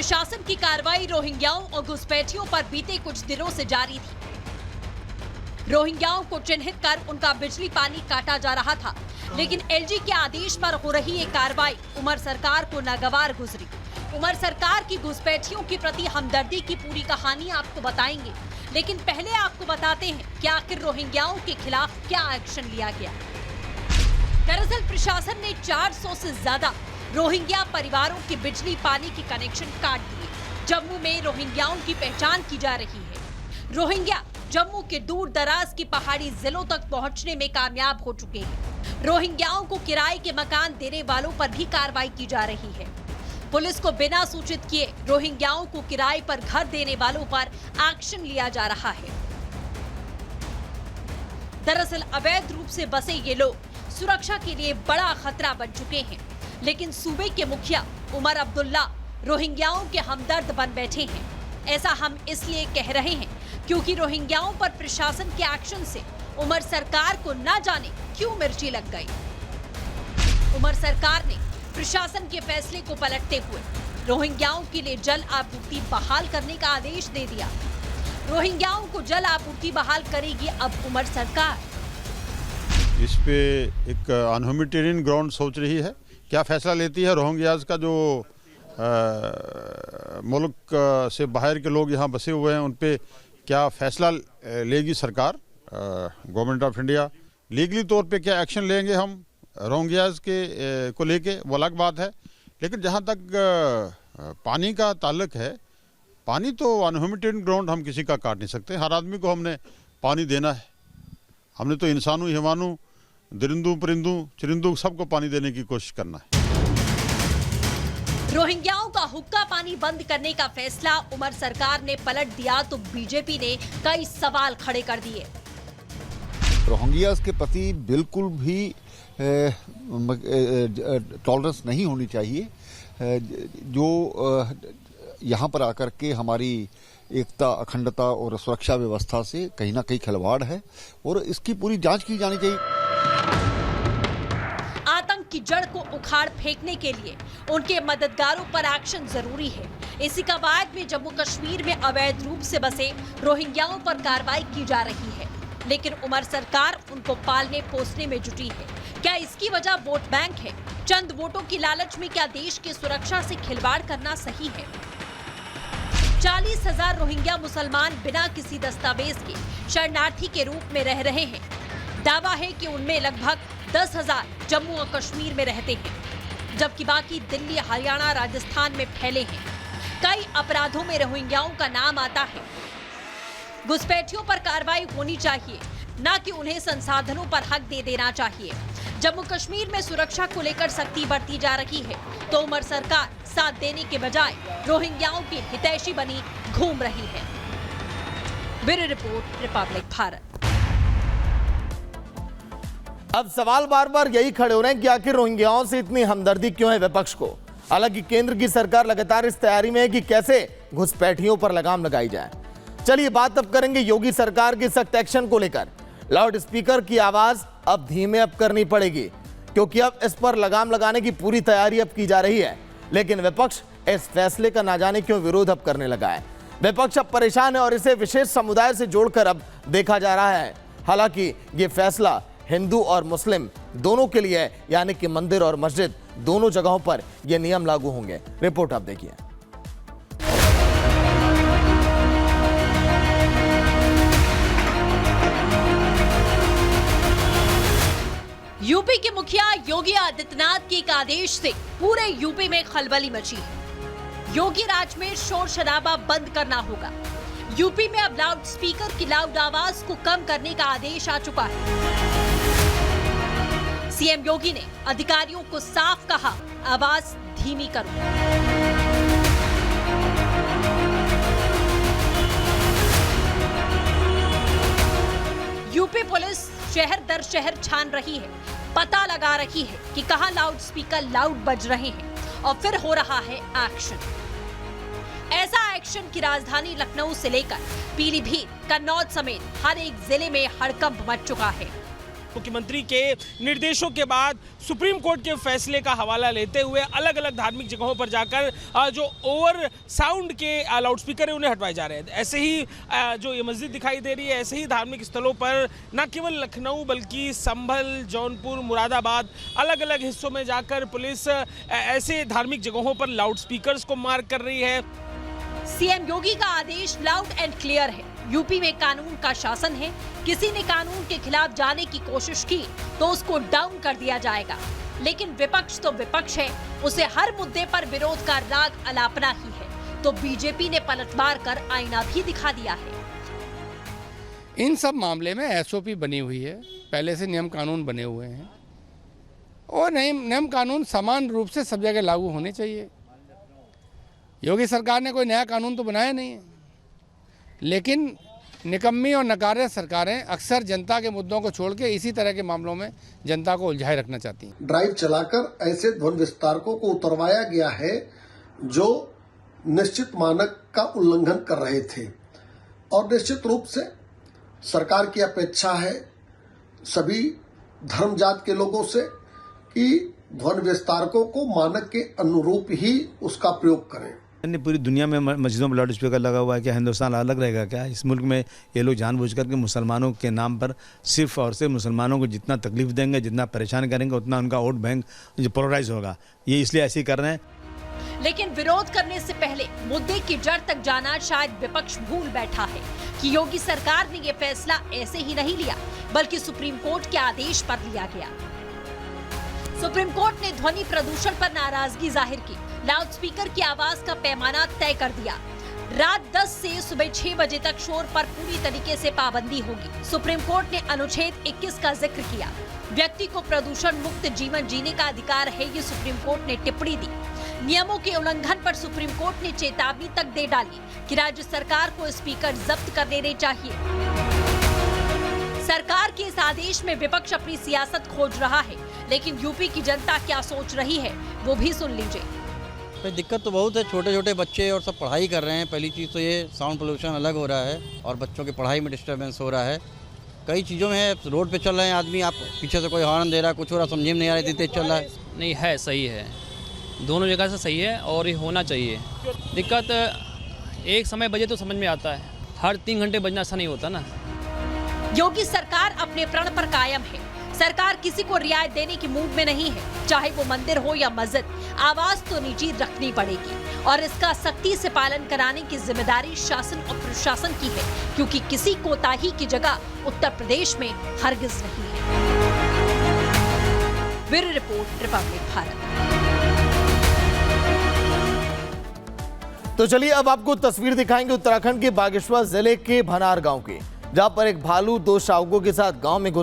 प्रशासन की कार्रवाई रोहिंग्याओं और घुसपैठियों पर बीते कुछ दिनों से जारी थी। रोहिंग्याओं को चिन्हित कर उनका बिजली पानी काटा जा रहा था, लेकिन एलजी के आदेश पर हो रही ये कार्रवाई उमर सरकार को नागवार गुजरी। उमर सरकार की घुसपैठियों के प्रति हमदर्दी की पूरी कहानी आपको बताएंगे, लेकिन पहले आपको बताते हैं कि आखिर रोहिंग्याओं के खिलाफ क्या एक्शन लिया गया। दरअसल प्रशासन ने 400 से ज्यादा रोहिंग्या परिवारों के बिजली पानी के कनेक्शन काट दिए। जम्मू में रोहिंग्याओं की पहचान की जा रही है। रोहिंग्या जम्मू के दूर दराज की पहाड़ी जिलों तक पहुंचने में कामयाब हो चुके हैं। रोहिंग्याओं को किराए के मकान देने वालों पर भी कार्रवाई की जा रही है। पुलिस को बिना सूचित किए रोहिंग्याओं को किराए पर घर देने वालों पर एक्शन लिया जा रहा है। दरअसल अवैध रूप से बसे ये लोग सुरक्षा के लिए बड़ा खतरा बन चुके हैं, लेकिन सूबे के मुखिया उमर अब्दुल्ला रोहिंग्याओं के हमदर्द बन बैठे हैं। ऐसा हम इसलिए कह रहे हैं क्योंकि रोहिंग्याओं पर प्रशासन के एक्शन से उमर सरकार को न जाने क्यों मिर्ची लग गई। उमर सरकार ने प्रशासन के फैसले को पलटते हुए रोहिंग्याओं के लिए जल आपूर्ति बहाल करने का आदेश दे दिया। रोहिंग्याओं को जल आपूर्ति बहाल करेगी अब उमर सरकार। इस पे एक अनह्यूमैनिटेरियन ग्राउंड सोच रही है, क्या फैसला लेती है। रोहिंग्याज का जो मुल्क से बाहर के लोग यहाँ बसे हुए हैं उन पे क्या फैसला लेगी सरकार, गवर्नमेंट ऑफ इंडिया। लीगली तौर पे क्या एक्शन लेंगे हम रोहिंग्याज के को लेके वो अलग बात है, लेकिन जहाँ तक पानी का ताल्लुक है, पानी तो अनह्यूमैनिटेरियन ग्राउंड हम किसी का काट नहीं सकते। हर आदमी को हमने पानी देना है। हमने तो इंसानों हिमानों दरिंदों परिंदों चरिंदों सबको पानी देने की कोशिश करना है। रोहिंग्याओं का हुक्का पानी बंद करने का फैसला उमर सरकार ने पलट दिया तो बीजेपी ने कई सवाल खड़े कर दिए। रोहिंग्यास के प्रति बिल्कुल भी टॉलरेंस नहीं होनी चाहिए। जो यहाँ पर आकर के हमारी एकता, अखंडता और सुरक्षा व्यवस्था से कहीं ना कहीं खिलवाड़ है और इसकी पूरी जांच की जानी चाहिए। आतंक की जड़ को उखाड़ फेंकने के लिए उनके मददगारों पर एक्शन जरूरी है। इसी कवायद में जम्मू कश्मीर में अवैध रूप से बसे रोहिंग्याओं पर कार्रवाई की जा रही है, लेकिन उमर सरकार उनको पालने पोसने में जुटी है। क्या इसकी वजह वोट बैंक है? चंद वोटों की लालच में क्या देश की सुरक्षा से खिलवाड़ करना सही है? 40,000 रोहिंग्या मुसलमान बिना किसी दस्तावेज के शरणार्थी के रूप में रह रहे हैं। दावा है कि उनमें लगभग 10,000 जम्मू और कश्मीर में रहते हैं, जबकि बाकी दिल्ली, हरियाणा, राजस्थान में फैले हैं। कई अपराधों में रोहिंग्याओं का नाम आता है। घुसपैठियों पर कार्रवाई होनी चाहिए, न कि उन्हें संसाधनों पर हक दे देना चाहिए। जम्मू कश्मीर में सुरक्षा को लेकर सख्ती बरती जा रही है, तो उमर सरकार साथ देने के बजाय रोहिंग्याओं की हितैषी बनी घूम रही है। Bureau report, Republic Bharat. अब सवाल बार बार यही खड़े हो रहे हैं कि आखिर रोहिंग्याओं से इतनी हमदर्दी क्यों है विपक्ष को। हालांकि केंद्र की सरकार लगातार इस तैयारी में है कि कैसे घुसपैठियों पर लगाम लगाई जाए। चलिए बात अब करेंगे योगी सरकार के सख्त एक्शन को लेकर। लाउड स्पीकर की आवाज अब धीमे अब करनी पड़ेगी, क्योंकि अब इस पर लगाम लगाने की पूरी तैयारी अब की जा रही है। लेकिन विपक्ष इस फैसले का ना जाने क्यों विरोध अब करने लगा है। विपक्ष अब परेशान है और इसे विशेष समुदाय से जोड़कर अब देखा जा रहा है। हालांकि ये फैसला हिंदू और मुस्लिम दोनों के लिए है, यानी कि मंदिर और मस्जिद दोनों जगहों पर यह नियम लागू होंगे। रिपोर्ट आप देखिए। यूपी के मुखिया योगी आदित्यनाथ के एक आदेश से पूरे यूपी में खलबली मची है। योगी राज में शोर शराबा बंद करना होगा। यूपी में अब लाउड स्पीकर की लाउड आवाज को कम करने का आदेश आ चुका है। सीएम योगी ने अधिकारियों को साफ कहा, आवाज धीमी करो। यूपी पुलिस शहर दर शहर छान रही है, पता लगा रही है कि कहां लाउड स्पीकर लाउड बज रहे हैं और फिर हो रहा है एक्शन। ऐसा एक्शन की राजधानी लखनऊ से लेकर पीलीभीत, कन्नौज समेत हर एक जिले में हड़कंप मच चुका है। मुख्यमंत्री के निर्देशों के बाद सुप्रीम कोर्ट के फैसले का हवाला लेते हुए अलग अलग धार्मिक जगहों पर जाकर जो ओवर साउंड के लाउडस्पीकर है उन्हें हटवाए जा रहे हैं। ऐसे ही जो ये मस्जिद दिखाई दे रही है, ऐसे ही धार्मिक स्थलों पर न केवल लखनऊ बल्कि संभल, जौनपुर, मुरादाबाद अलग अलग हिस्सों में जाकर पुलिस ऐसे धार्मिक जगहों पर लाउडस्पीकर्स को मार्क कर रही है। सीएम योगी का आदेश लाउड एंड क्लियर है। यूपी में कानून का शासन है। किसी ने कानून के खिलाफ जाने की कोशिश की तो उसको डाउन कर दिया जाएगा। लेकिन विपक्ष तो विपक्ष है, उसे हर मुद्दे पर विरोध का राग अलापना ही है। तो बीजेपी ने पलटवार कर आईना भी दिखा दिया है। इन सब मामले में एसओपी बनी हुई है, पहले से नियम कानून बने हुए हैं और नियम कानून समान रूप से सब जगह लागू होने चाहिए। योगी सरकार ने कोई नया कानून तो बनाया नहीं है, लेकिन निकम्मी और नकारे सरकारें अक्सर जनता के मुद्दों को छोड़ के इसी तरह के मामलों में जनता को उलझाए रखना चाहती हैं। ड्राइव चलाकर ऐसे ध्वनि विस्तारकों को उतरवाया गया है जो निश्चित मानक का उल्लंघन कर रहे थे और निश्चित रूप से सरकार की अपेक्षा है सभी धर्म जात के लोगों से कि ध्वनि विस्तारकों को मानक के अनुरूप ही उसका प्रयोग करें। पूरी दुनिया में मस्जिदों में लाउड स्पीकर लगा हुआ है, क्या हिंदुस्तान अलग रहेगा क्या? इस मुल्क में ये लोग जानबूझकर के मुसलमानों के नाम पर सिर्फ और सिर्फ मुसलमानों को जितना तकलीफ देंगे, जितना परेशान करेंगे, उतना उनका वोट बैंक जो पोलराइज होगा। ये इसलिए ऐसे ही कर रहे हैं। लेकिन विरोध करने से पहले मुद्दे की जड़ तक जाना शायद विपक्ष भूल बैठा है कि योगी सरकार ने ये फैसला ऐसे ही नहीं लिया, बल्कि सुप्रीम कोर्ट के आदेश पर लिया गया। सुप्रीम कोर्ट ने ध्वनि प्रदूषण पर नाराजगी जाहिर की, लाउडस्पीकर की आवाज का पैमाना तय कर दिया। रात 10 से सुबह 6 बजे तक शोर पर पूरी तरीके से पाबंदी होगी। सुप्रीम कोर्ट ने अनुच्छेद 21 का जिक्र किया। व्यक्ति को प्रदूषण मुक्त जीवन जीने का अधिकार है, ये सुप्रीम कोर्ट ने टिप्पणी दी। नियमों के उल्लंघन पर सुप्रीम कोर्ट ने चेतावनी तक दे डाली कि राज्य सरकार को स्पीकर जब्त कर देने चाहिए। सरकार के इस आदेश में विपक्ष अपनी सियासत खोज रहा है, लेकिन यूपी की जनता क्या सोच रही है वो भी सुन लीजिए। दिक्कत तो बहुत है, छोटे छोटे बच्चे और सब पढ़ाई कर रहे हैं। पहली चीज़ तो ये साउंड पोल्यूशन अलग हो रहा है और बच्चों की पढ़ाई में डिस्टर्बेंस हो रहा है। कई चीज़ों में है, रोड पे चल रहे हैं आदमी, आप पीछे से कोई हॉर्न दे रहा है, कुछ हो रहा समझ में नहीं आ रहा, तेज चल रहा है। नहीं है, सही है, दोनों जगह से सही है और ये होना चाहिए। दिक्कत एक समय बजे तो समझ में आता है, हर 3 घंटे बजना ऐसा नहीं होता ना। योगी सरकार अपने प्रण पर कायम है। सरकार किसी को रियायत देने की मूड में नहीं है, चाहे वो मंदिर हो या मस्जिद। आवाज तो निजी रखनी पड़ेगी और इसका सख्ती से पालन कराने की जिम्मेदारी शासन और प्रशासन की है, क्योंकि किसी कोताही की जगह उत्तर प्रदेश में हरगिज नहीं है। Bureau report, Republic Bharat. तो चलिए अब आपको तस्वीर दिखाएंगे उत्तराखंड के बागेश्वर जिले के भनार गांव की, जहां पर एक भालू 2 शावकों के साथ गांव में घुस